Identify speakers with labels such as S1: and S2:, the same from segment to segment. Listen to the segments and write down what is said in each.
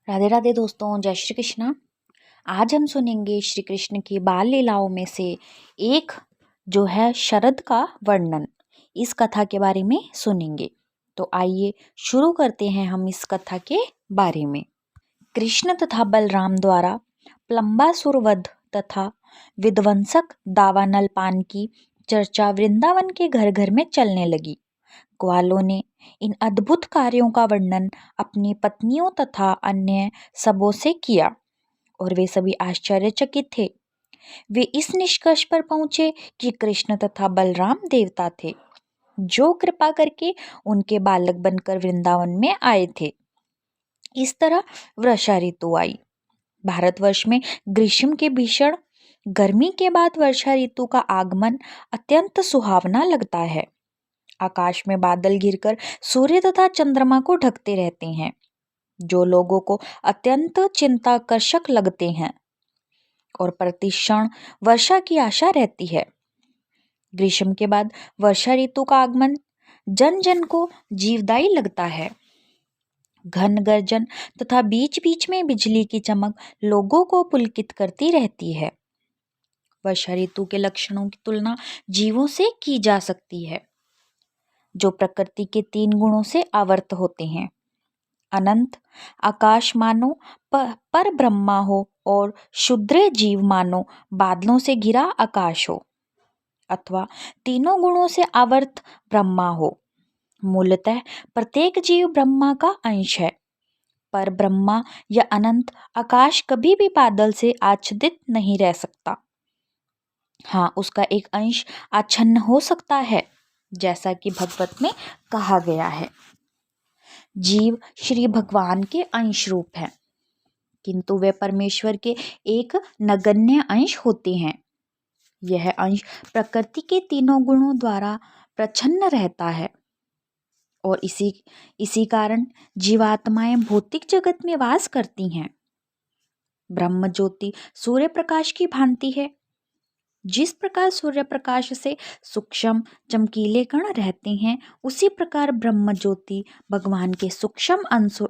S1: राधे राधे दोस्तों, जय श्री कृष्णा। आज हम सुनेंगे श्री कृष्ण की बाल लीलाओं में से एक जो है शरद का वर्णन। इस कथा के बारे में सुनेंगे। तो आइए शुरू करते हैं हम इस कथा के बारे में। कृष्ण तथा बलराम द्वारा प्लम्बासुर वध तथा विध्वंसक दावानल पान की चर्चा वृंदावन के घर घर में चलने लगी। ग्वालों ने इन अद्भुत कार्यों का वर्णन अपनी पत्नियों तथा अन्य सबों से किया और वे सभी आश्चर्यचकित थे। वे इस निष्कर्ष पर पहुंचे कि कृष्ण तथा बलराम देवता थे जो कृपा करके उनके बालक बनकर वृंदावन में आए थे। इस तरह वर्षा ऋतु आई। भारतवर्ष में ग्रीष्म के भीषण गर्मी के बाद वर्षा ऋतु का आगमन अत्यंत सुहावना लगता है। आकाश में बादल घिरकर सूर्य तथा चंद्रमा को ढकते रहते हैं जो लोगों को अत्यंत चिंताकर्षक लगते हैं और प्रतिक्षण वर्षा की आशा रहती है। ग्रीष्म के बाद वर्षा ऋतु का आगमन जन जन को जीवदायी लगता है। घन गर्जन तथा बीच बीच में बिजली की चमक लोगों को पुलकित करती रहती है। वर्षा ऋतु के लक्षणों की तुलना जीवों से की जा सकती है जो प्रकृति के 3 गुणों से आवर्त होते हैं। अनंत आकाश मानो पर ब्रह्मा हो और शुद्र जीव मानो बादलों से घिरा आकाश हो अथवा तीनों गुणों से आवर्त ब्रह्मा हो। मूलतः प्रत्येक जीव ब्रह्मा का अंश है, पर ब्रह्मा या अनंत आकाश कभी भी बादल से आच्छादित नहीं रह सकता। हाँ, उसका एक अंश आच्छन्न हो सकता है, जैसा कि भगवत में कहा गया है। जीव श्री भगवान के अंश रूप हैं, किंतु वे परमेश्वर के एक नगण्य अंश होते हैं। यह अंश प्रकृति के तीनों गुणों द्वारा प्रच्छन्न रहता है और इसी कारण जीवात्माएं भौतिक जगत में वास करती हैं। ब्रह्म ज्योति सूर्य प्रकाश की भांति है। जिस प्रकार सूर्य प्रकाश से सूक्ष्म चमकीले कण रहते हैं, उसी प्रकार ब्रह्म ज्योति भगवान के सूक्ष्म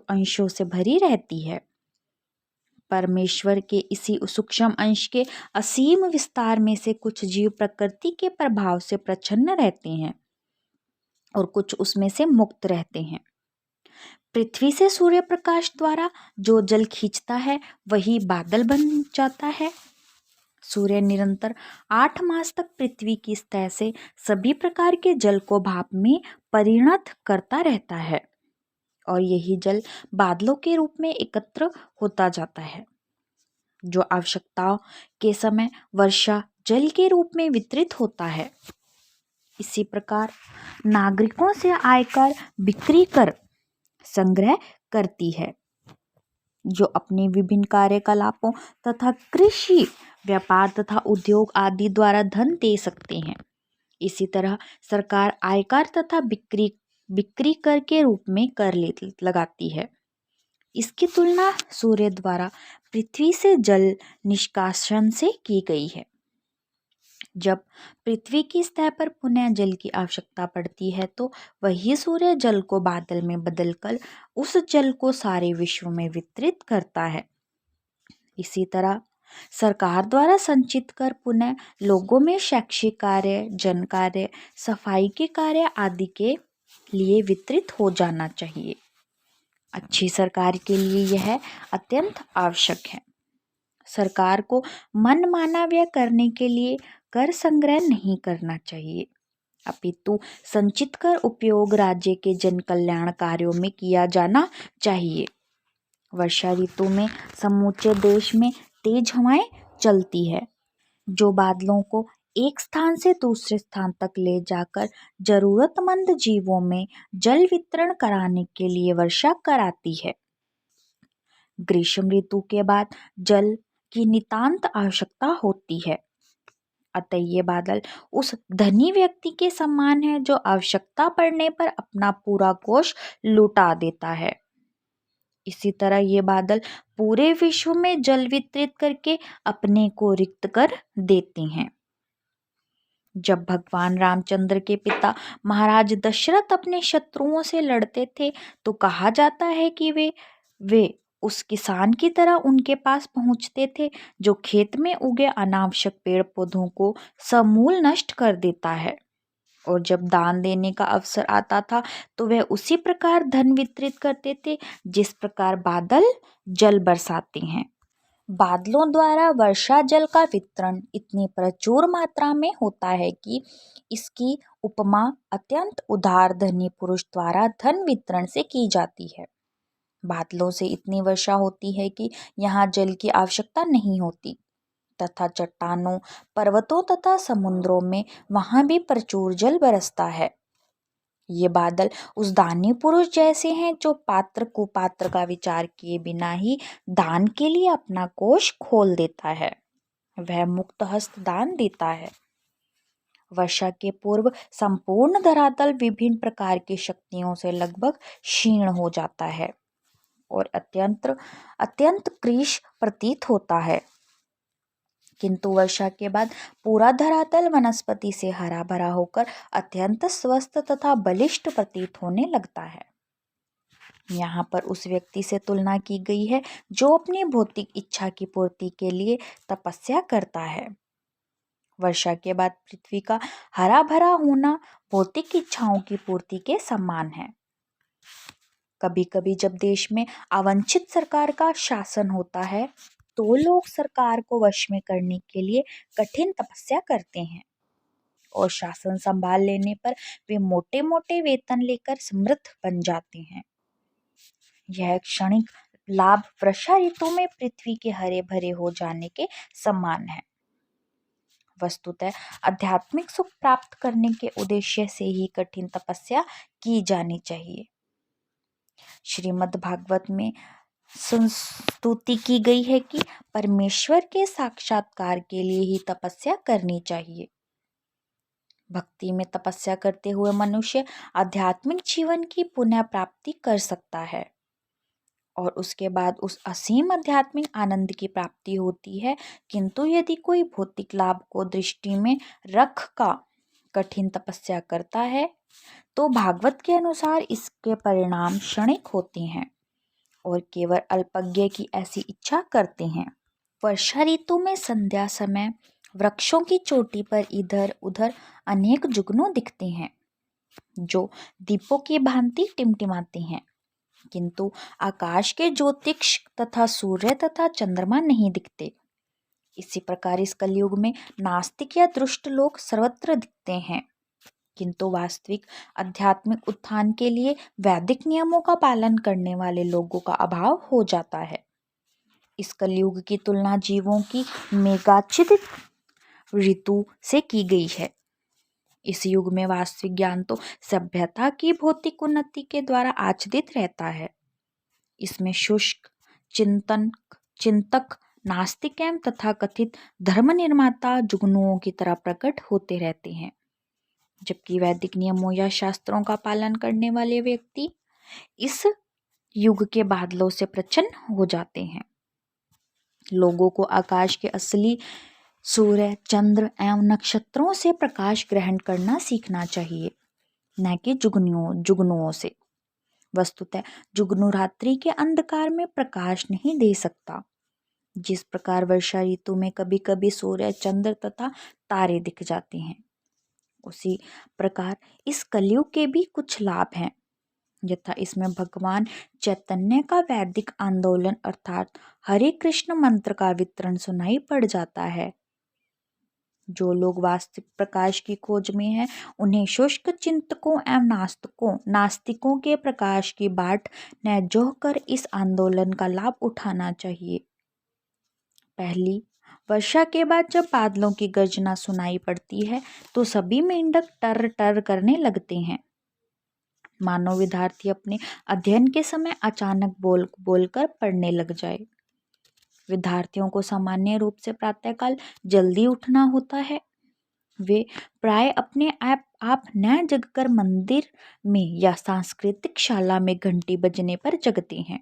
S1: अंशों से भरी रहती है। परमेश्वर के इसी सूक्ष्म अंश के असीम विस्तार में से कुछ जीव प्रकृति के प्रभाव से प्रच्छन्न रहते हैं और कुछ उसमें से मुक्त रहते हैं। पृथ्वी से सूर्य प्रकाश द्वारा जो जल खींचता है वही बादल बन जाता है। सूर्य निरंतर 8 मास तक पृथ्वी की सतह से सभी प्रकार के जल को भाप में परिणत करता रहता है और यही जल बादलों के रूप में एकत्र होता जाता है जो आवश्यकताओं के समय वर्षा जल के रूप में वितरित होता है। इसी प्रकार नागरिकों से आयकर बिक्री कर संग्रह करती है जो अपने विभिन्न कार्यकलापों तथा कृषि व्यापार तथा उद्योग आदि द्वारा धन दे सकते हैं। इसी तरह सरकार आयकर तथा बिक्री कर के रूप में कर लगाती है। इसकी तुलना सूर्य द्वारा पृथ्वी से जल निष्कासन से की गई है। जब पृथ्वी की सतह पर पुनः जल की आवश्यकता पड़ती है तो वही सूर्य जल को बादल में बदलकर उस जल को सारे विश्व में वितरित करता है। इसी तरह सरकार द्वारा संचित कर पुनः लोगों में शैक्षिक कार्य, जन कार्य, सफाई के कार्य आदि के लिए वितरित हो जाना चाहिए। अच्छी सरकार के लिए यह अत्यंत आवश्यक है। सरकार को मनमाना व्यय करने के लिए कर संग्रह नहीं करना चाहिए, अपितु संचित कर उपयोग राज्य के जन कल्याण कार्यों में किया जाना चाहिए। वर्षा ऋतु में समूचे देश में तेज हवाएं चलती है जो बादलों को एक स्थान से दूसरे स्थान तक ले जाकर जरूरतमंद जीवों में जल वितरण कराने के लिए वर्षा कराती है। ग्रीष्म ऋतु के बाद जल की नितांत आवश्यकता होती है, अतः ये बादल उस धनी व्यक्ति के समान है जो आवश्यकता पड़ने पर अपना पूरा कोष लुटा देता है। इसी तरह ये बादल पूरे विश्व में जल वितरित करके अपने को रिक्त कर देते हैं। जब भगवान रामचंद्र के पिता महाराज दशरथ अपने शत्रुओं से लड़ते थे तो कहा जाता है कि वे उस किसान की तरह उनके पास पहुंचते थे जो खेत में उगे अनावश्यक पेड़ पौधों को समूल नष्ट कर देता है। और जब दान देने का अवसर आता था तो वह उसी प्रकार धन वितरित करते थे जिस प्रकार बादल जल बरसाते हैं। बादलों द्वारा वर्षा जल का वितरण इतनी प्रचुर मात्रा में होता है कि इसकी उपमा अत्यंत उदार धनी पुरुष द्वारा धन वितरण से की जाती है। बादलों से इतनी वर्षा होती है कि यहाँ जल की आवश्यकता नहीं होती तथा चट्टानों, पर्वतों तथा समुद्रों में वहाँ भी प्रचुर जल बरसता है। ये बादल उस दानी पुरुष जैसे हैं जो पात्र कुपात्र का विचार किए बिना ही दान के लिए अपना कोष खोल देता है। वह मुक्त हस्त दान देता है। वर्षा के पूर्व संपूर्ण धरातल विभिन्न प्रकार की शक्तियों से लगभग क्षीण हो जाता है और अत्यंत अत्यंत कृश प्रतीत होता है। किंतु वर्षा के बाद पूरा धरातल वनस्पति से हरा भरा होकर अत्यंत स्वस्थ तथा बलिष्ठ प्रतीत होने लगता है। यहाँ पर उस व्यक्ति से तुलना की गई है जो अपनी भौतिक इच्छा की पूर्ति के लिए तपस्या करता है। वर्षा के बाद पृथ्वी का हरा भरा होना भौतिक इच्छाओं की पूर्ति के समान है। कभी कभी जब देश में अवांछित सरकार का शासन होता है तो लोग सरकार को वश में करने के लिए कठिन तपस्या करते हैं और शासन संभाल लेने पर वे मोटे मोटे वेतन लेकर समृद्ध बन जाते हैं। यह क्षणिक लाभ वर्षा ऋतु में पृथ्वी के हरे भरे हो जाने के समान है। वस्तुतः आध्यात्मिक सुख प्राप्त करने के उद्देश्य से ही कठिन तपस्या की जानी चाहिए। श्रीमद् भागवत में स्तुति की गई है कि परमेश्वर के साक्षात्कार के लिए ही तपस्या करनी चाहिए। भक्ति में तपस्या करते हुए मनुष्य आध्यात्मिक जीवन की पुनः प्राप्ति कर सकता है और उसके बाद उस असीम आध्यात्मिक आनंद की प्राप्ति होती है। किंतु यदि कोई भौतिक लाभ को दृष्टि में रख का कठिन तपस्या करता है तो भागवत के अनुसार इसके परिणाम क्षणिक होते हैं और केवल अल्पज्ञ की ऐसी इच्छा करते हैं। वर्षा ऋतु में संध्या समय वृक्षों की चोटी पर इधर उधर अनेक जुगनू दिखते हैं जो दीपों की भांति टिमटिमाते हैं, किंतु आकाश के ज्योतिष तथा सूर्य तथा चंद्रमा नहीं दिखते। इसी प्रकार इस कलयुग में नास्तिक या दुष्ट लोग सर्वत्र दिखते हैं, किंतु वास्तविक आध्यात्मिक उत्थान के लिए वैदिक नियमों का पालन करने वाले लोगों का अभाव हो जाता है। इस कलयुग की तुलना जीवों की मेघाच्छादित ऋतु से की गई है। इस युग में वास्तविक ज्ञान तो सभ्यता की भौतिक उन्नति के द्वारा आच्छादित रहता है। इसमें शुष्क चिंतक नास्तिक एवं तथा कथित धर्म निर्माता जुगनुओं की तरह प्रकट होते रहते हैं, जबकि वैदिक नियमों या शास्त्रों का पालन करने वाले व्यक्ति इस युग के बादलों से प्रसन्न हो जाते हैं। लोगों को आकाश के असली सूर्य, चंद्र एवं नक्षत्रों से प्रकाश ग्रहण करना सीखना चाहिए, न कि जुगनुओं से। वस्तुतः जुगनू रात्रि के अंधकार में प्रकाश नहीं दे सकता। जिस प्रकार वर्षा ऋतु में कभी कभी सूर्य, चंद्र तथा तारे दिख जाते हैं, उसी प्रकार इस कलयुग के भी कुछ लाभ हैं। यथा इसमें भगवान चैतन्य का वैदिक आंदोलन अर्थात हरे कृष्ण मंत्र का वितरण सुनाई पड़ जाता है। जो लोग वास्तविक प्रकाश की खोज में हैं, उन्हें शुष्क चिंतकों एवं नास्तिकों के प्रकाश की बाट न जोहकर इस आंदोलन का लाभ उठाना चाहिए। पहली वर्षा के बाद जब बादलों की गर्जना सुनाई पड़ती है तो सभी मेंढक टर टर करने लगते हैं, मानो विद्यार्थी अपने अध्ययन के समय अचानक बोलकर पढ़ने लग जाए। विद्यार्थियों को सामान्य रूप से प्रातःकाल जल्दी उठना होता है। वे प्राय अपने आप न जगकर मंदिर में या सांस्कृतिक शाला में घंटी बजने पर जगते हैं।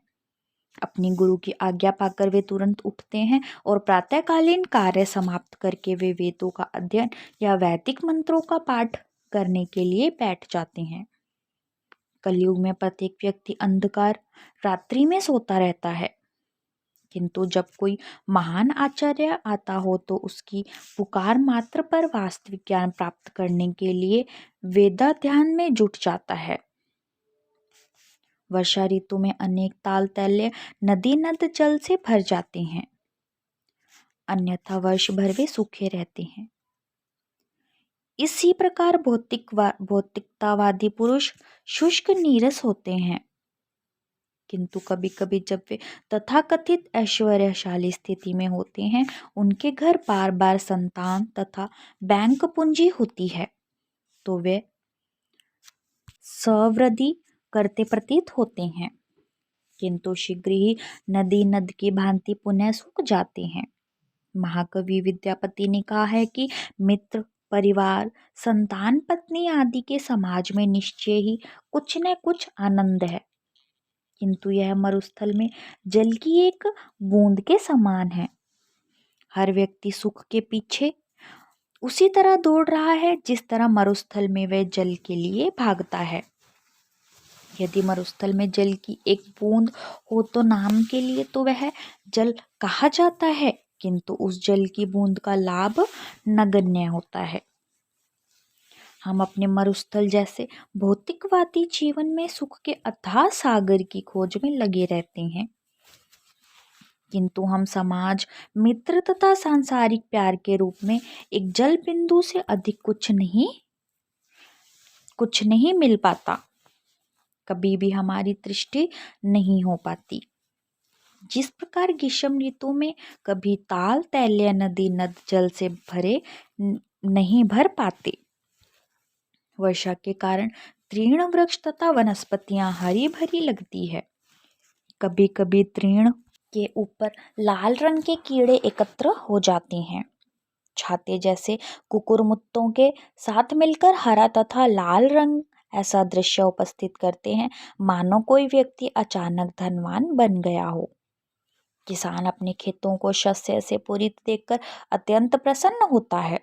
S1: अपनी गुरु की आज्ञा पाकर वे तुरंत उठते हैं और प्रातःकालीन कार्य समाप्त करके वे वेदों का अध्ययन या वैदिक मंत्रों का पाठ करने के लिए बैठ जाते हैं। कलयुग में प्रत्येक व्यक्ति अंधकार रात्रि में सोता रहता है। किंतु जब कोई महान आचार्य आता हो तो उसकी पुकार मात्र पर वास्तविक ज्ञान प्राप्त करने के लिए वेदाध्ययन में जुट जाता है। वर्षा ऋतु में अनेक ताल तैल्य नदी नद जल से भर जाते हैं, अन्यथा वर्ष भर वे सूखे रहते हैं। इसी प्रकार भौतिकतावादी पुरुष शुष्क नीरस होते हैं, किंतु कभी कभी जब वे तथाकथित ऐश्वर्यशाली स्थिति में होते हैं, उनके घर बार बार संतान तथा बैंक पूंजी होती है, तो वे सवृद्धि करते प्रतीत होते हैं, किंतु शीघ्र ही नदी नद की भांति पुनः सूख जाते हैं। महाकवि विद्यापति ने कहा है कि मित्र, परिवार, संतान, पत्नी आदि के समाज में निश्चय ही कुछ न कुछ आनंद है, किंतु यह मरुस्थल में जल की एक बूंद के समान है। हर व्यक्ति सुख के पीछे उसी तरह दौड़ रहा है जिस तरह मरुस्थल में वह जल के लिए भागता है। यदि मरुस्थल में जल की एक बूंद हो तो नाम के लिए तो वह जल कहा जाता है, किंतु उस जल की बूंद का लाभ नगण्य होता है। हम अपने मरुस्थल जैसे भौतिकवादी जीवन में सुख के अथाह सागर की खोज में लगे रहते हैं, किंतु हम समाज, मित्र तथा सांसारिक प्यार के रूप में एक जल बिंदु से अधिक कुछ नहीं मिल पाता, कभी भी हमारी दृष्टि नहीं हो पाती। जिस प्रकार ग्रीष्म ऋतु में कभी ताल तैल्य नदी नद जल से नहीं भर पाते, वर्षा के कारण तृण वृक्ष तथा वनस्पतियां हरी भरी लगती है। कभी कभी तृण के ऊपर लाल रंग के कीड़े एकत्र हो जाते हैं, छाते जैसे कुकुरमुत्तों के साथ मिलकर हरा तथा लाल रंग ऐसा दृश्य उपस्थित करते हैं मानो कोई व्यक्ति अचानक धनवान बन गया हो। किसान अपने खेतों को शस्य से पूरित देखकर अत्यंत प्रसन्न होता है,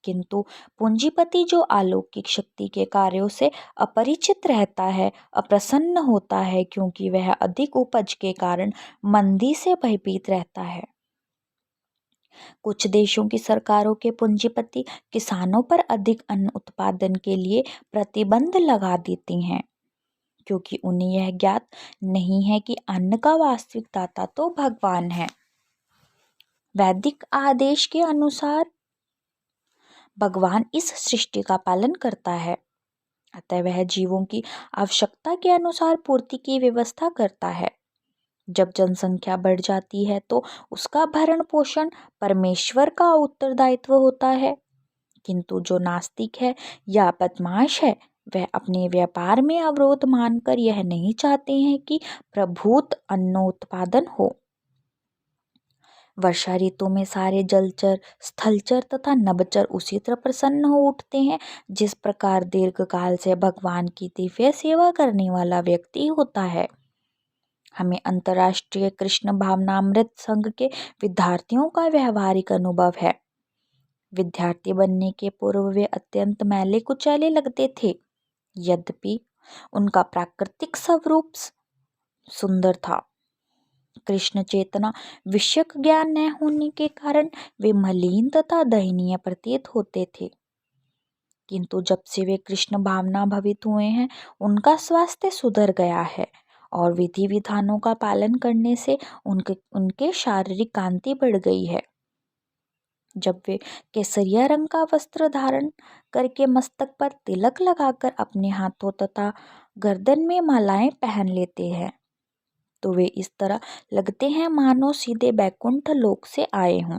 S1: किंतु पूंजीपति जो अलौकिक शक्ति के कार्यों से अपरिचित रहता है, अप्रसन्न होता है, क्योंकि वह अधिक उपज के कारण मंदी से भयभीत रहता है। कुछ देशों की सरकारों के पूंजीपति किसानों पर अधिक अन्न उत्पादन के लिए प्रतिबंध लगा देते हैं, क्योंकि उन्हें यह ज्ञात नहीं है कि अन्न का वास्तविक दाता तो भगवान है। वैदिक आदेश के अनुसार भगवान इस सृष्टि का पालन करता है, अतः वह जीवों की आवश्यकता के अनुसार पूर्ति की व्यवस्था करता है। जब जनसंख्या बढ़ जाती है तो उसका भरण पोषण परमेश्वर का उत्तरदायित्व होता है, किंतु जो नास्तिक है या बदमाश है, वह अपने व्यापार में अवरोध मानकर यह नहीं चाहते हैं कि प्रभुत अन्नोत्पादन हो। वर्षा ऋतु में सारे जलचर, स्थलचर तथा नभचर उसी तरह प्रसन्न हो उठते हैं जिस प्रकार दीर्घकाल से भगवान की दिव्य सेवा करने वाला व्यक्ति होता है। हमें अंतर्राष्ट्रीय कृष्ण भावनामृत संघ के विद्यार्थियों का व्यवहारिक अनुभव है। विद्यार्थी बनने के पूर्व वे अत्यंत मैले कुचैले लगते थे, यद्यपि उनका प्राकृतिक स्वरूप सुंदर था। कृष्ण चेतना विषयक ज्ञान न होने के कारण वे मलिन तथा दयनीय प्रतीत होते थे, किंतु जब से वे कृष्ण भावना भवित हुए हैं, उनका स्वास्थ्य सुधर गया है और विधि विधानों का पालन करने से उनके शारीरिक कांति बढ़ गई है। जब वे केसरिया रंग का वस्त्र धारण करके मस्तक पर तिलक लगाकर अपने हाथों तथा गर्दन में मालाएं पहन लेते हैं, तो वे इस तरह लगते हैं मानो सीधे बैकुंठ लोक से आए हों।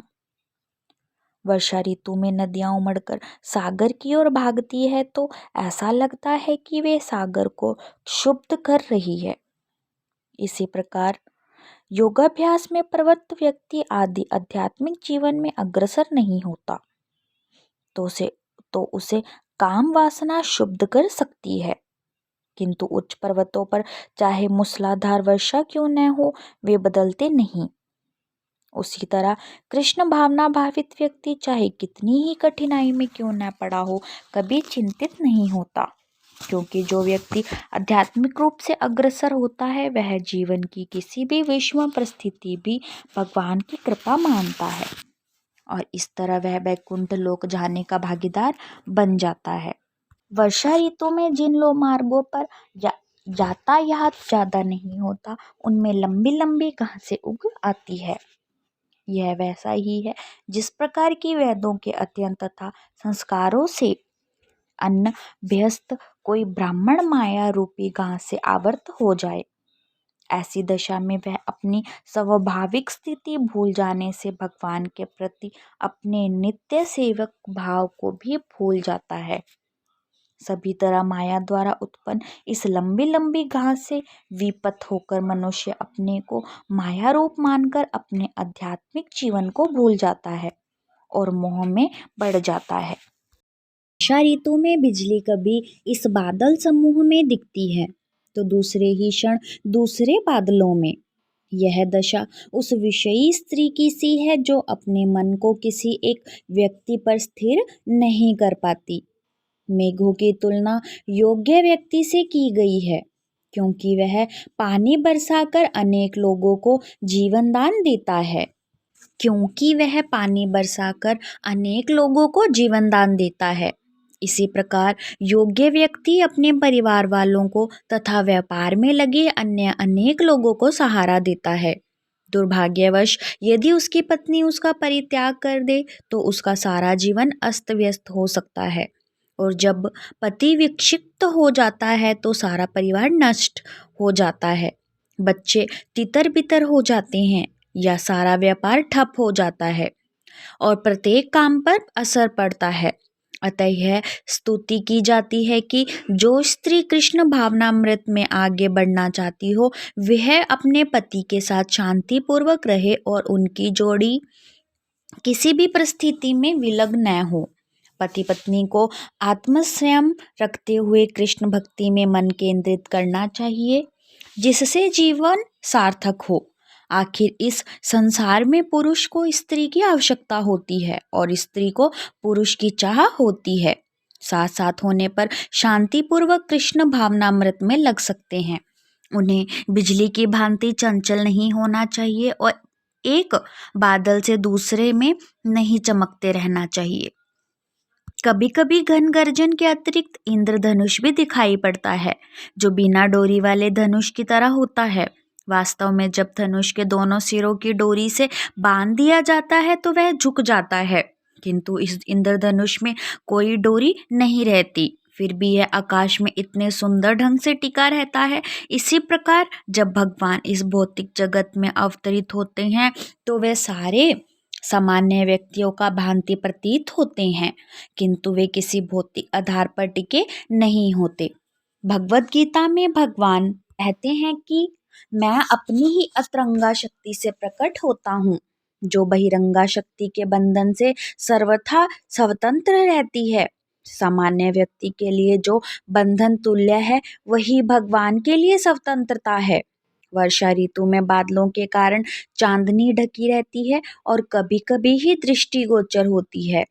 S1: वर्षा ऋतु में नदियां उमड़कर सागर की ओर भागती है तो ऐसा लगता है कि वे सागर को शुद्ध कर रही है। इसी प्रकार योगाभ्यास में प्रवृत्त व्यक्ति आदि आध्यात्मिक जीवन में अग्रसर नहीं होता तो उसे काम वासना शुद्ध कर सकती है, किंतु उच्च पर्वतों पर चाहे मूसलाधार वर्षा क्यों न हो, वे बदलते नहीं। उसी तरह कृष्ण भावना भावित व्यक्ति चाहे कितनी ही कठिनाई में क्यों न पड़ा हो, कभी चिंतित नहीं होता। क्योंकि जो व्यक्ति आध्यात्मिक रूप से अग्रसर होता है वह जीवन की किसी भी विषम परिस्थिति भी भगवान की कृपा मानता है और इस तरह वह वैकुंठ लोक जाने का भागीदार बन जाता है। वर्षा ऋतु में जिन लो मार्गों पर यातायात ज्यादा नहीं होता उनमें लंबी लंबी घासें उग आती है। यह वैसा ही है जिस प्रकार की वेदों के अध्ययन तथा संस्कारों से अन्न व्यस्त कोई ब्राह्मण माया रूपी घास से आवर्त हो जाए, ऐसी दशा में वह अपनी स्वाभाविक स्थिति भूल जाने से भगवान के प्रति अपने नित्य सेवक भाव को भी भूल जाता है। सभी तरह माया द्वारा उत्पन्न इस लंबी लंबी घास से विपत होकर मनुष्य अपने को माया रूप मानकर अपने आध्यात्मिक जीवन को भूल जाता है और मोह में बढ़ जाता है। वर्षा ऋतु में बिजली कभी इस बादल समूह में दिखती है तो दूसरे ही क्षण दूसरे बादलों में। यह दशा उस विषयी स्त्री की सी है जो अपने मन को किसी एक व्यक्ति पर स्थिर नहीं कर पाती। मेघों की तुलना योग्य व्यक्ति से की गई है क्योंकि वह पानी बरसाकर अनेक लोगों को जीवन दान देता है। इसी प्रकार योग्य व्यक्ति अपने परिवार वालों को तथा व्यापार में लगे अन्य अनेक लोगों को सहारा देता है। दुर्भाग्यवश यदि उसकी पत्नी उसका परित्याग कर दे तो उसका सारा जीवन अस्त व्यस्त हो सकता है और जब पति विक्षिप्त हो जाता है तो सारा परिवार नष्ट हो जाता है, बच्चे तितर बितर हो जाते हैं या सारा व्यापार ठप हो जाता है और प्रत्येक काम पर असर पड़ता है। अतः यह स्तुति की जाती है कि जो स्त्री कृष्ण भावनामृत में आगे बढ़ना चाहती हो वह अपने पति के साथ शांतिपूर्वक रहे और उनकी जोड़ी किसी भी परिस्थिति में विलग्न न हो। पति पत्नी को आत्मसंयम रखते हुए कृष्ण भक्ति में मन केंद्रित करना चाहिए जिससे जीवन सार्थक हो। आखिर इस संसार में पुरुष को स्त्री की आवश्यकता होती है और स्त्री को पुरुष की चाह होती है। साथ साथ होने पर शांतिपूर्वक कृष्ण भावनामृत में लग सकते हैं। उन्हें बिजली की भांति चंचल नहीं होना चाहिए और एक बादल से दूसरे में नहीं चमकते रहना चाहिए। कभी कभी घन गर्जन के अतिरिक्त इंद्रधनुष भी दिखाई पड़ता है जो बिना डोरी वाले धनुष की तरह होता है। वास्तव में जब धनुष के दोनों सिरों की डोरी से बांध दिया जाता है तो वह झुक जाता है, किंतु इस इंद्रधनुष में कोई डोरी नहीं रहती, फिर भी यह आकाश में इतने सुंदर ढंग से टिका रहता है। इसी प्रकार जब भगवान इस भौतिक जगत में अवतरित होते हैं तो वे सारे सामान्य व्यक्तियों का भांति प्रतीत होते हैं, किंतु वे किसी भौतिक आधार पर टिके नहीं होते। भगवत गीता में भगवान कहते हैं कि मैं अपनी ही अतरंगा शक्ति से प्रकट होता हूँ जो बहिरंगा शक्ति के बंधन से सर्वथा स्वतंत्र रहती है। सामान्य व्यक्ति के लिए जो बंधन तुल्य है वही भगवान के लिए स्वतंत्रता है। वर्षा ऋतु में बादलों के कारण चांदनी ढकी रहती है और कभी कभी ही दृष्टिगोचर होती है।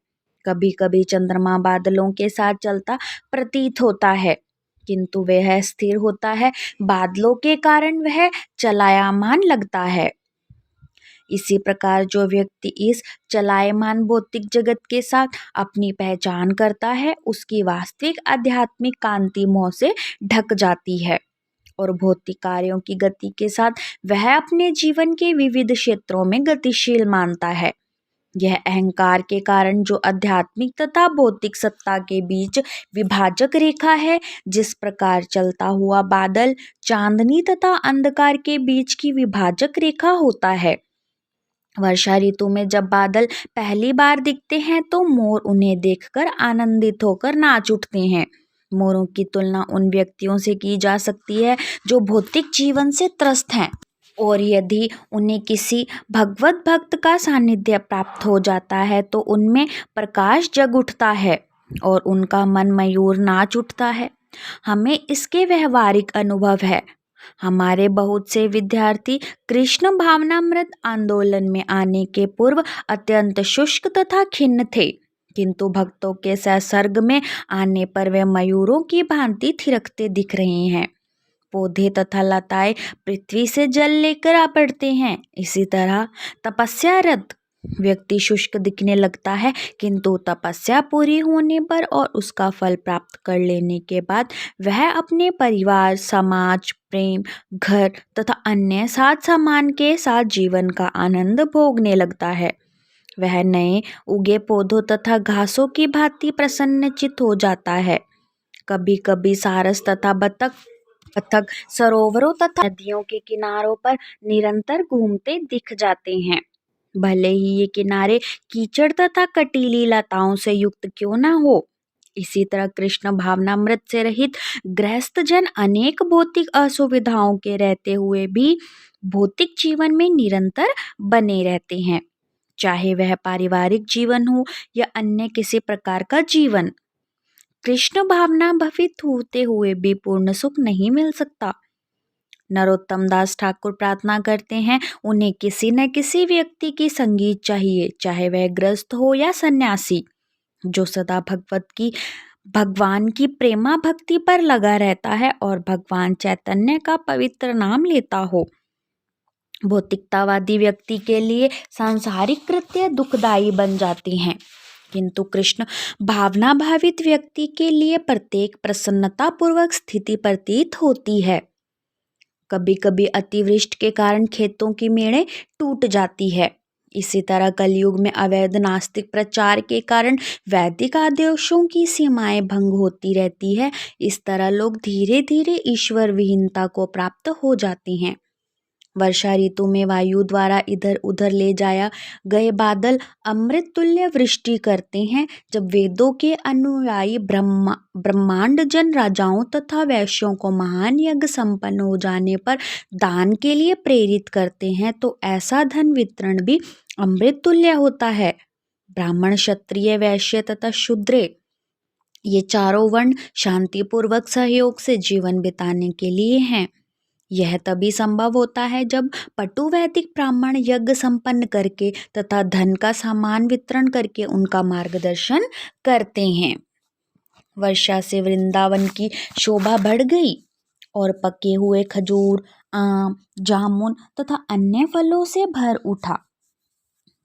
S1: कभी कभी चंद्रमा बादलों के साथ चलता प्रतीत होता है, किंतु वह स्थिर होता है, बादलों के कारण वह चलायमान लगता है। इसी प्रकार जो व्यक्ति इस चलायमान भौतिक जगत के साथ अपनी पहचान करता है उसकी वास्तविक आध्यात्मिक कांति मोह से ढक जाती है और भौतिक कार्यों की गति के साथ वह अपने जीवन के विविध क्षेत्रों में गतिशील मानता है। यह अहंकार के कारण जो आध्यात्मिक तथा भौतिक सत्ता के बीच विभाजक रेखा है, जिस प्रकार चलता हुआ बादल चांदनी तथा अंधकार के बीच की विभाजक रेखा होता है। वर्षा ऋतु में जब बादल पहली बार दिखते हैं तो मोर उन्हें देखकर आनंदित होकर नाच उठते हैं। मोरों की तुलना उन व्यक्तियों से की जा सकती है जो भौतिक जीवन से त्रस्त हैं और यदि उन्हें किसी भगवत भक्त का सानिध्य प्राप्त हो जाता है तो उनमें प्रकाश जग उठता है और उनका मन मयूर नाच उठता है। हमें इसके व्यवहारिक अनुभव है। हमारे बहुत से विद्यार्थी कृष्ण भावनामृत आंदोलन में आने के पूर्व अत्यंत शुष्क तथा खिन्न थे, किंतु भक्तों के संसर्ग में आने पर वे मयूरों की भांति थिरकते दिख रहे हैं। पौधे तथा लताएं पृथ्वी से जल लेकर आ पड़ते हैं। इसी तरह तपस्यारत व्यक्ति शुष्क दिखने लगता है, किंतु तपस्या पूरी होने पर और उसका फल प्राप्त कर लेने के बाद वह अपने परिवार, समाज, प्रेम, घर तथा अन्य साथ सामान के साथ जीवन का आनंद भोगने लगता है। वह नए उगे पौधों तथा घासों की भांति प्रसन्नचित्त हो जाता है। कभी कभी सारस तथा बतख सरोवरों तथा नदियों के किनारों पर निरंतर घूमते दिख जाते हैं। भले ही ये किनारे कीचड़ तथा कटीली लताओं से युक्त क्यों न हो। इसी तरह कृष्ण भावनामृत से रहित गृहस्थ जन अनेक भौतिक असुविधाओं के रहते हुए भी भौतिक जीवन में निरंतर बने रहते हैं, चाहे वह पारिवारिक जीवन हो या अन्य किसी प्रकार का जीवन। कृष्ण भावना भवित होते हुए भी पूर्ण सुख नहीं मिल सकता। नरोत्तम दास ठाकुर प्रार्थना करते हैं, उन्हें किसी न किसी व्यक्ति की संगीत चाहिए, चाहे वह गृहस्थ हो या सन्यासी, जो सदा भगवान की प्रेमा भक्ति पर लगा रहता है और भगवान चैतन्य का पवित्र नाम लेता हो। भौतिकतावादी व्यक्ति के लिए सांसारिक कृत्य दुखदायी बन जाती हैं, किंतु कृष्ण भावना भावित व्यक्ति के लिए प्रत्येक प्रसन्नता पूर्वक स्थिति प्रतीत होती है। कभी कभी अतिवृष्टि के कारण खेतों की मेड़ें टूट जाती है। इसी तरह कलयुग में अवैध नास्तिक प्रचार के कारण वैदिक आदेशों की सीमाएं भंग होती रहती है। इस तरह लोग धीरे धीरे ईश्वर विहीनता को प्राप्त हो जाते हैं। वर्षा ऋतु में वायु द्वारा इधर उधर ले जाया गए बादल अमृत तुल्य वृष्टि करते हैं। जब वेदों के अनुयायी ब्रह्मांड जन राजाओं तथा वैश्यों को महान यज्ञ संपन्न हो जाने पर दान के लिए प्रेरित करते हैं, तो ऐसा धन वितरण भी अमृत तुल्य होता है। ब्राह्मण, क्षत्रिय, वैश्य तथा शूद्र, ये चारों वर्ण शांतिपूर्वक सहयोग से जीवन बिताने के लिए हैं। यह तभी संभव होता है जब पटु वैदिक ब्राह्मण यज्ञ संपन्न करके तथा धन का सामान वितरण करके उनका मार्गदर्शन करते हैं। वर्षा से वृंदावन की शोभा बढ़ गई और पके हुए खजूर, आम, जामुन तथा अन्य फलों से भर उठा।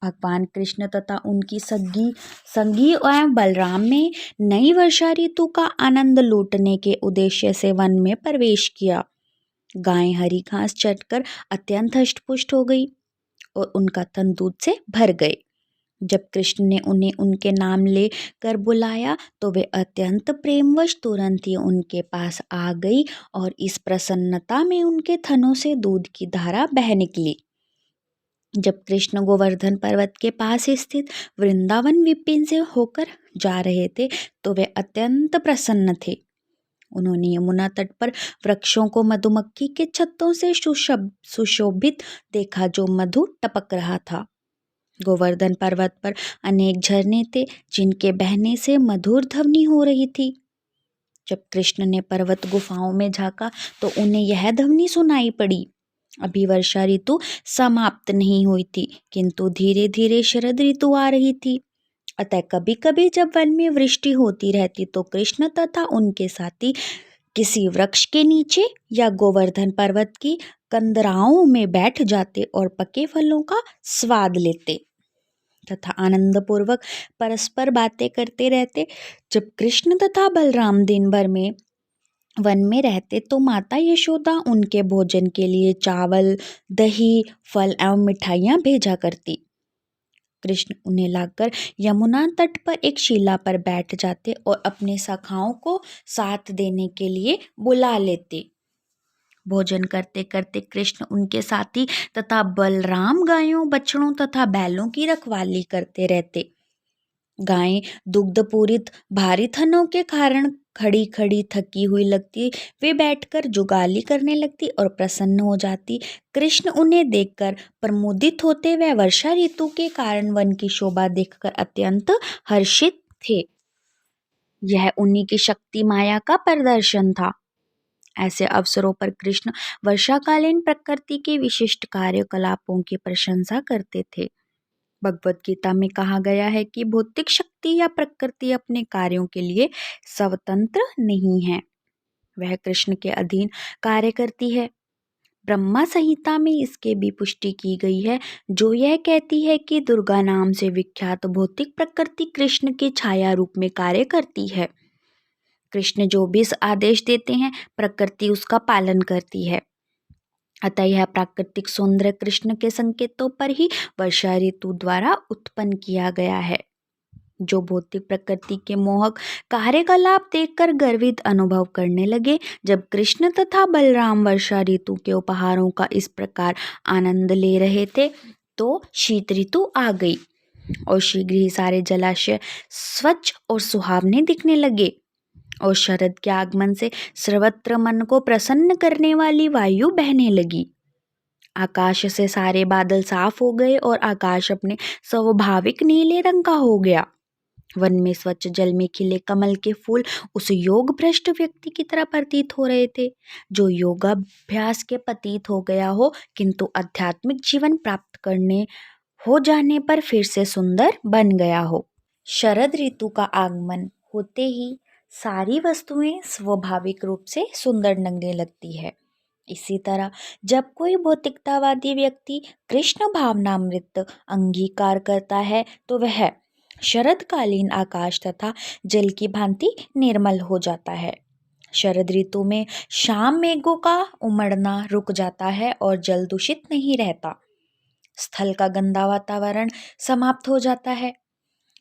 S1: भगवान कृष्ण तथा उनकी संगी एवं बलराम ने नई वर्षा ऋतु का आनंद लूटने के उद्देश्य से वन में प्रवेश किया। गायें हरी घास चटकर अत्यंत हष्टपुष्ट हो गई और उनका तन दूध से भर गए। जब कृष्ण ने उन्हें उनके नाम ले कर बुलाया तो वे अत्यंत प्रेमवश तुरंत ही उनके पास आ गई और इस प्रसन्नता में उनके थनों से दूध की धारा बह निकली। जब कृष्ण गोवर्धन पर्वत के पास स्थित वृंदावन विपिन से होकर जा रहे थे तो वे अत्यंत प्रसन्न थे। उन्होंने यमुना तट पर वृक्षों को मधुमक्खी के छत्तों से सुशोभित देखा जो मधु टपक रहा था। गोवर्धन पर्वत पर अनेक झरने थे जिनके बहने से मधुर ध्वनि हो रही थी। जब कृष्ण ने पर्वत गुफाओं में झांका तो उन्हें यह ध्वनि सुनाई पड़ी। अभी वर्षा ऋतु समाप्त नहीं हुई थी, किंतु धीरे धीरे शरद ऋतु आ रही थी। अतः कभी कभी जब वन में वृष्टि होती रहती तो कृष्ण तथा उनके साथी किसी वृक्ष के नीचे या गोवर्धन पर्वत की कंदराओं में बैठ जाते और पके फलों का स्वाद लेते तथा आनंद पूर्वक परस्पर बातें करते रहते। जब कृष्ण तथा बलराम दिन भर में वन में रहते तो माता यशोदा उनके भोजन के लिए चावल, दही, फल एवं मिठाइयाँ भेजा करती। कृष्ण उन्हें लाकर यमुना तट पर एक शिला पर बैठ जाते और अपने सखाओं को साथ देने के लिए बुला लेते। भोजन करते करते कृष्ण उनके साथी तथा बलराम गायों, बछड़ों तथा बैलों की रखवाली करते रहते। गायें दुग्ध पूरित भारी थनों के कारण खड़ी खड़ी थकी हुई लगती, वे बैठकर जुगाली करने लगती और प्रसन्न हो जाती। कृष्ण उन्हें देखकर प्रमुदित होते व वर्षा ऋतु के कारण वन की शोभा देखकर अत्यंत हर्षित थे। यह उन्हीं की शक्ति माया का प्रदर्शन था। ऐसे अवसरों पर कृष्ण वर्षाकालीन प्रकृति के विशिष्ट कार्यकलापों की प्रशंसा करते थे। भगवत गीता में कहा गया है कि भौतिक शक्ति या प्रकृति अपने कार्यों के लिए स्वतंत्र नहीं है, वह कृष्ण के अधीन कार्य करती है। ब्रह्मा संहिता में इसके भी पुष्टि की गई है, जो यह कहती है कि दुर्गा नाम से विख्यात भौतिक प्रकृति कृष्ण के छाया रूप में कार्य करती है। कृष्ण जो भी आदेश देते हैं, प्रकृति उसका पालन करती है। अतः यह प्राकृतिक सौंदर्य कृष्ण के संकेतों पर ही वर्षा ऋतु द्वारा उत्पन्न किया गया है। जो भौतिक प्रकृति के मोहक कार्यकलाप देखकर गर्वित अनुभव करने लगे, जब कृष्ण तथा बलराम वर्षा ऋतु के उपहारों का इस प्रकार आनंद ले रहे थे, तो शीत ऋतु आ गई और शीघ्र ही सारे जलाशय स्वच्छ और सुहावने दिखने लगे और शरद के आगमन से सर्वत्र मन को प्रसन्न करने वाली वायु बहने लगी। आकाश से सारे बादल साफ हो गए और आकाश अपने स्वाभाविक नीले रंग का हो गया। वन में स्वच्छ जल में खिले कमल के फूल उस योग भ्रष्ट व्यक्ति की तरह प्रतीत हो रहे थे, जो योगाभ्यास के पतित हो गया हो, किंतु आध्यात्मिक जीवन प्राप्त करने हो जाने पर फिर से सुंदर बन गया हो। शरद ऋतु का आगमन होते ही सारी वस्तुएं स्वाभाविक रूप से सुंदर लगने लगती है। इसी तरह जब कोई भौतिकतावादी व्यक्ति कृष्ण भावनामृत अंगीकार करता है, तो वह शरदकालीन आकाश तथा जल की भांति निर्मल हो जाता है। शरद ऋतु में शाम मेघों का उमड़ना रुक जाता है और जल दूषित नहीं रहता। स्थल का गंदा वातावरण समाप्त हो जाता है।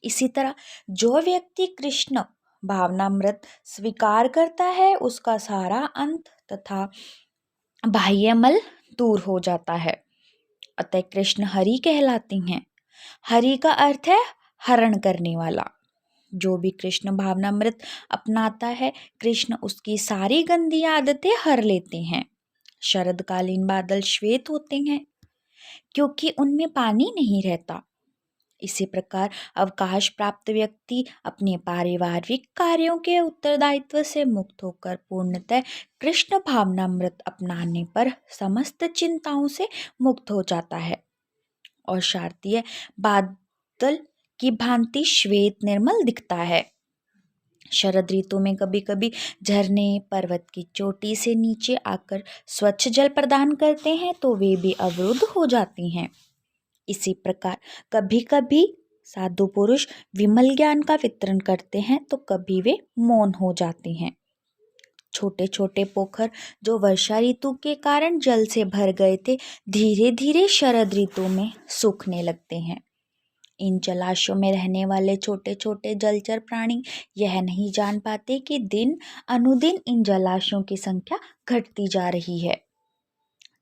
S1: इसी तरह जो व्यक्ति कृष्ण भावनामृत स्वीकार करता है, उसका सारा अंत तथा बाह्यमल दूर हो जाता है। अतः कृष्ण हरि कहलाते हैं। हरि का अर्थ है हरण करने वाला। जो भी कृष्ण भावनामृत अपनाता है, कृष्ण उसकी सारी गंदी आदतें हर लेते हैं। शरदकालीन बादल श्वेत होते हैं क्योंकि उनमें पानी नहीं रहता। इसी प्रकार अवकाश प्राप्त व्यक्ति अपने पारिवारिक कार्यों के उत्तरदायित्व से मुक्त होकर पूर्णतः कृष्ण भावनामृत अपनाने पर समस्त चिंताओं से मुक्त हो जाता है और शारदीय बादल की भांति श्वेत निर्मल दिखता है। शरद ऋतु में कभी कभी झरने पर्वत की चोटी से नीचे आकर स्वच्छ जल प्रदान करते हैं, तो वे भी अवरुद्ध हो जाती हैं। इसी प्रकार कभी कभी साधु पुरुष विमल ज्ञान का वितरण करते हैं, तो कभी वे मौन हो जाते हैं। छोटे छोटे पोखर जो वर्षा ऋतु के कारण जल से भर गए थे, धीरे धीरे शरद ऋतु में सूखने लगते हैं। इन जलाशयों में रहने वाले छोटे छोटे जलचर प्राणी यह नहीं जान पाते कि दिन अनुदिन इन जलाशयों की संख्या घटती जा रही है।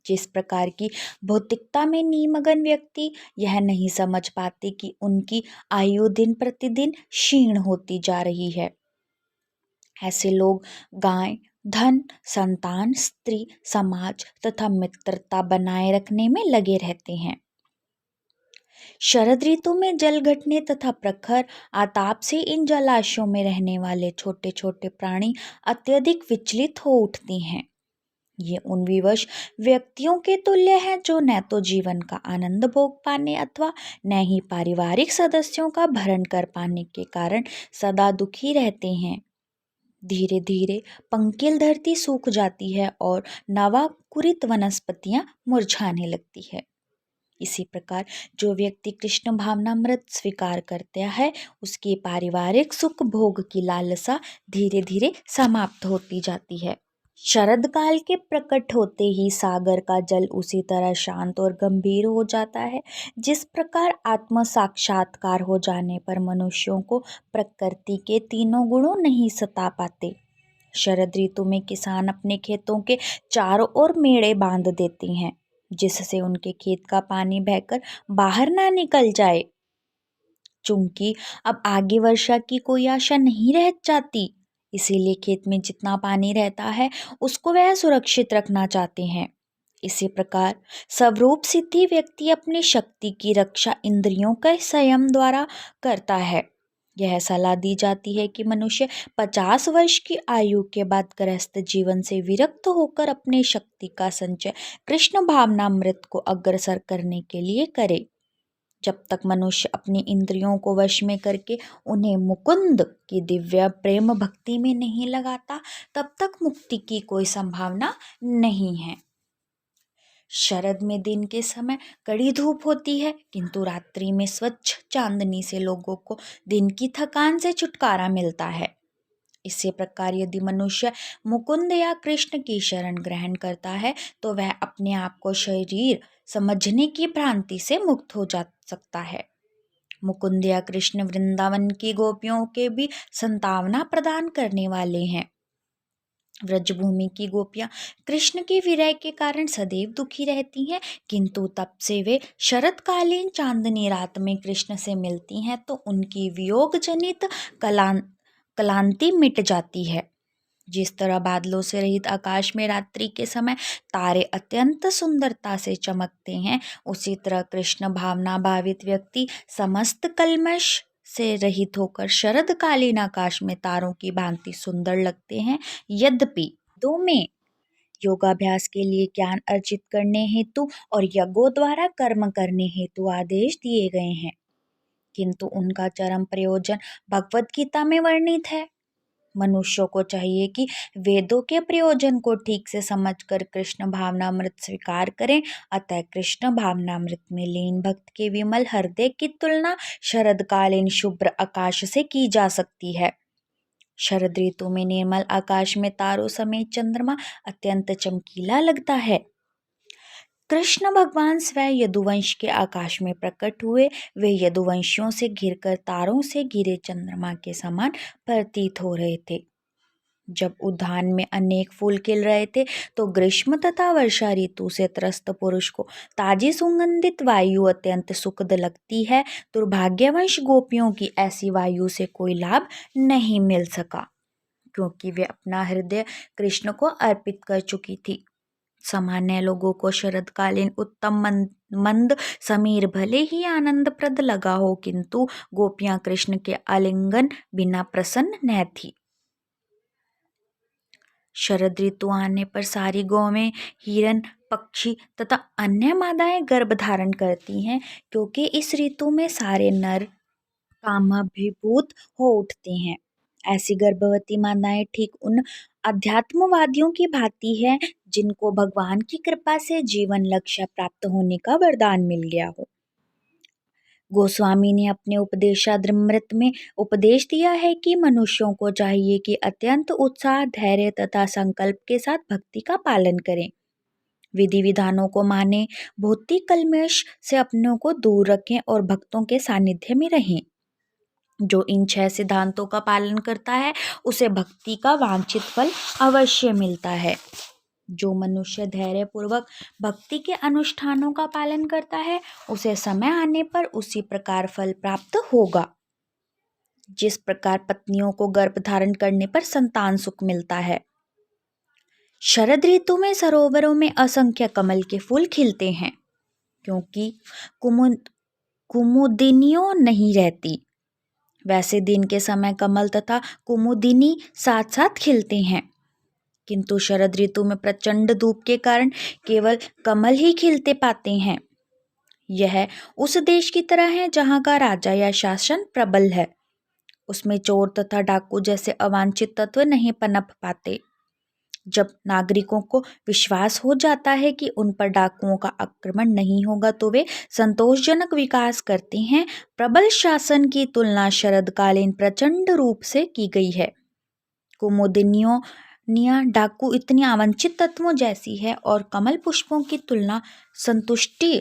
S1: जिस प्रकार की भौतिकता में निमग्न व्यक्ति यह नहीं समझ पाते कि उनकी आयु दिन प्रतिदिन क्षीण होती जा रही है, ऐसे लोग गाय, धन, संतान, स्त्री, समाज तथा मित्रता बनाए रखने में लगे रहते हैं। शरद ऋतु में जल घटने तथा प्रखर आताप से इन जलाशयों में रहने वाले छोटे छोटे प्राणी अत्यधिक विचलित हो उठती हैं। ये उन विवश व्यक्तियों के तुल्य हैं जो न तो जीवन का आनंद भोग पाने अथवा न ही पारिवारिक सदस्यों का भरण कर पाने के कारण सदा दुखी रहते हैं। धीरे धीरे पंकिल धरती सूख जाती है और नवाकुरित वनस्पतियां मुरझाने लगती है। इसी प्रकार जो व्यक्ति कृष्ण भावनामृत स्वीकार करता है, उसकी पारिवारिक सुख भोग की लालसा धीरे धीरे समाप्त होती जाती है। शरद काल के प्रकट होते ही सागर का जल उसी तरह शांत और गंभीर हो जाता है, जिस प्रकार आत्म साक्षात्कार हो जाने पर मनुष्यों को प्रकृति के तीनों गुणों नहीं सता पाते। शरद ऋतु में किसान अपने खेतों के चारों ओर मेड़े बांध देते हैं, जिससे उनके खेत का पानी बहकर बाहर ना निकल जाए। चूंकि अब आगे वर्षा की कोई आशा नहीं रह जाती, इसीलिए खेत में जितना पानी रहता है उसको वह सुरक्षित रखना चाहते हैं। इसी प्रकार स्वरूप सिद्धि व्यक्ति अपनी शक्ति की रक्षा इंद्रियों के संयम द्वारा करता है। यह सलाह दी जाती है कि मनुष्य 50 वर्ष की आयु के बाद गृहस्थ जीवन से विरक्त होकर अपने शक्ति का संचय कृष्ण भावनामृत को अग्रसर करने के लिए करे। जब तक मनुष्य अपनी इंद्रियों को वश में करके उन्हें मुकुंद की दिव्य प्रेम भक्ति में नहीं लगाता, तब तक मुक्ति की कोई संभावना नहीं है। शरद में दिन के समय कड़ी धूप होती है, किंतु रात्रि में स्वच्छ चांदनी से लोगों को दिन की थकान से छुटकारा मिलता है। इसी प्रकार यदि मनुष्य मुकुंद या कृष्ण की शरण ग्रहण करता है तो वह अपने आप को शरीर समझने की भ्रांति से मुक्त हो जा सकता है। मुकुंद या कृष्ण वृंदावन की गोपियों के भी संतावना प्रदान करने वाले हैं। व्रजभूमि की गोपियां कृष्ण के विरह के कारण सदैव दुखी रहती हैं, किंतु तब से वे शरतकालीन चांदनी रात में कृष्ण से मिलती हैं तो उनकी वियोग जनित क्लांति मिट जाती है। जिस तरह बादलों से रहित आकाश में रात्रि के समय तारे अत्यंत सुंदरता से चमकते हैं, उसी तरह कृष्ण भावना भावित व्यक्ति समस्त कल्मश से रहित होकर शरदकालीन आकाश में तारों की भांति सुंदर लगते हैं। यद्यपि दो में योगाभ्यास के लिए ज्ञान अर्जित करने हेतु और यज्ञों द्वारा कर्म करने हेतु आदेश दिए गए हैं, किंतु उनका चरम प्रयोजन भगवत गीता में वर्णित है। मनुष्यों को चाहिए कि वेदों के प्रयोजन को ठीक से समझकर कृष्ण भावनामृत स्वीकार करें। अतः कृष्ण भावनामृत में लीन भक्त के विमल हृदय की तुलना शरदकालीन शुभ्र आकाश से की जा सकती है। शरद ऋतु में निर्मल आकाश में तारों समेत चंद्रमा अत्यंत चमकीला लगता है। कृष्ण भगवान स्वयं यदुवंश के आकाश में प्रकट हुए। वे यदुवंशियों से घिरकर तारों से घिरे चंद्रमा के समान प्रतीत हो रहे थे। जब उद्यान में अनेक फूल खिल रहे थे तो ग्रीष्म तथा वर्षा ऋतु से त्रस्त पुरुष को ताजी सुगंधित वायु अत्यंत सुखद लगती है। दुर्भाग्यवश गोपियों की ऐसी वायु से कोई लाभ नहीं मिल सका, क्योंकि वे अपना हृदय कृष्ण को अर्पित कर चुकी थी। सामान्य लोगों को शरदकालीन उत्तम मंद समीर भले ही आनंदप्रद लगा हो, किंतु गोपियां कृष्ण के आलिंगन बिना प्रसन्न न थी। शरद ऋतु आने पर सारी गौवें, हिरन, पक्षी तथा अन्य मादाएं गर्भ धारण करती हैं, क्योंकि इस ऋतु में सारे नर कामाभिभूत हो उठते हैं। ऐसी गर्भवती माताएं ठीक उन अध्यात्मवादियों की भांति है जिनको भगवान की कृपा से जीवन लक्ष्य प्राप्त होने का वरदान मिल गया हो। गोस्वामी ने अपने उपदेशामृत में उपदेश दिया है कि मनुष्यों को चाहिए कि अत्यंत उत्साह, धैर्य तथा संकल्प के साथ भक्ति का पालन करें, विधि विधानों को माने, भौतिक कल्मश से अपनों को दूर रखें और भक्तों के सानिध्य में रहें। जो इन 6 सिद्धांतों का पालन करता है उसे भक्ति का वांछित फल अवश्य मिलता है। जो मनुष्य धैर्य पूर्वक भक्ति के अनुष्ठानों का पालन करता है उसे समय आने पर उसी प्रकार फल प्राप्त होगा, जिस प्रकार पत्नियों को गर्भ धारण करने पर संतान सुख मिलता है। शरद ऋतु में सरोवरों में असंख्य कमल के फूल खिलते हैं, क्योंकि कुमुदिनियों नहीं रहती। वैसे दिन के समय कमल तथा कुमुदिनी साथ साथ खिलते हैं, किंतु शरद ऋतु में प्रचंड धूप के कारण केवल कमल ही खिलते पाते हैं। यह उस देश की तरह है जहाँ का राजा या शासन प्रबल है। उसमें चोर तथा डाकू जैसे अवांछित तत्व नहीं पनप पाते। जब नागरिकों को विश्वास हो जाता है कि उन पर डाकुओं का आक्रमण नहीं होगा तो वे संतोषजनक विकास करते हैं। प्रबल शासन की तुलना शरदकालीन प्रचंड रूप से की गई है। कुमुदिनियों डाकू इतनी अवांछित तत्वों जैसी है और कमल पुष्पों की तुलना संतुष्टि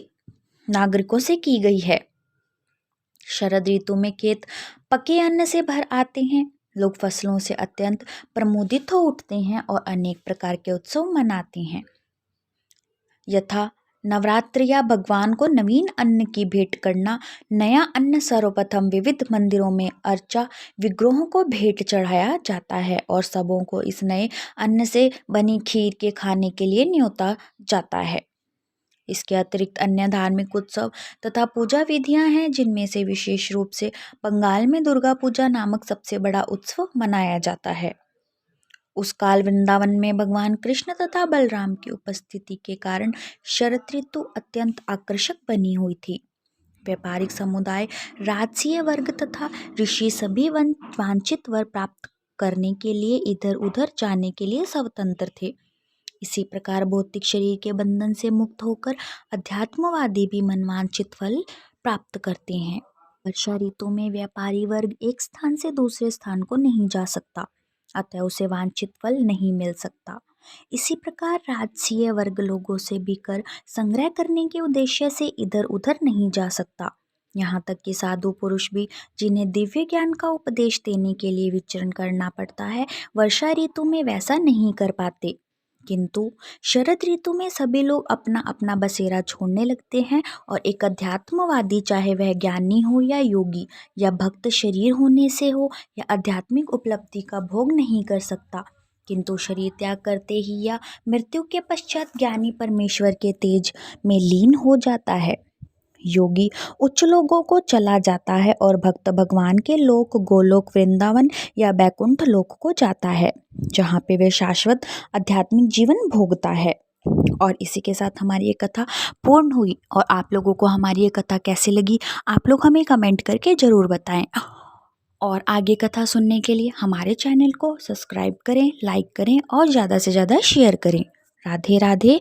S1: नागरिकों से की गई है। शरद ऋतु में खेत पके अन्न से भर आते हैं। लोग फसलों से अत्यंत प्रमोदित हो उठते हैं और अनेक प्रकार के उत्सव मनाते हैं। यथा नवरात्र या भगवान को नवीन अन्न की भेंट करना। नया अन्न सर्वप्रथम विविध मंदिरों में अर्चा विग्रहों को भेंट चढ़ाया जाता है और सबों को इस नए अन्न से बनी खीर के खाने के लिए न्योता जाता है। इसके अतिरिक्त अन्य धार्मिक उत्सव तथा पूजा विधियां हैं, जिनमें से विशेष रूप से बंगाल में दुर्गा पूजा नामक सबसे बड़ा उत्सव मनाया जाता है। उस काल वृंदावन में भगवान कृष्ण तथा बलराम की उपस्थिति के कारण शरद ऋतु अत्यंत आकर्षक बनी हुई थी। व्यापारिक समुदाय, राजसीय वर्ग तथा ऋषि सभी वांछित वर प्राप्त करने के लिए इधर उधर जाने के लिए स्वतंत्र थे। इसी प्रकार भौतिक शरीर के बंधन से मुक्त होकर अध्यात्मवादी भी मनवांछित फल प्राप्त करते हैं। वर्षा ऋतु में व्यापारी वर्ग एक स्थान से दूसरे स्थान को नहीं जा सकता, अतः उसे वांछित फल नहीं मिल सकता। इसी प्रकार राजसीय वर्ग लोगों से भी कर संग्रह करने के उद्देश्य से इधर उधर नहीं जा सकता। यहाँ तक कि साधु पुरुष भी, जिन्हें दिव्य ज्ञान का उपदेश देने के लिए विचरण करना पड़ता है, वर्षा ऋतु में वैसा नहीं कर पाते। किंतु शरद ऋतु में सभी लोग अपना अपना बसेरा छोड़ने लगते हैं और एक अध्यात्मवादी, चाहे वह ज्ञानी हो या योगी या भक्त, शरीर होने से हो या आध्यात्मिक उपलब्धि का भोग नहीं कर सकता, किंतु शरीर त्याग करते ही या मृत्यु के पश्चात ज्ञानी परमेश्वर के तेज में लीन हो जाता है। योगी उच्च लोगों को चला जाता है और भक्त भगवान के लोक, गोलोक, वृंदावन या बैकुंठ लोक को जाता है, जहाँ पे वे शाश्वत आध्यात्मिक जीवन भोगता है। और इसी के साथ हमारी ये कथा पूर्ण हुई। और आप लोगों को हमारी ये कथा कैसी लगी, आप लोग हमें कमेंट करके ज़रूर बताएं। और आगे कथा सुनने के लिए हमारे चैनल को सब्सक्राइब करें, लाइक करें और ज़्यादा से ज़्यादा शेयर करें। राधे राधे।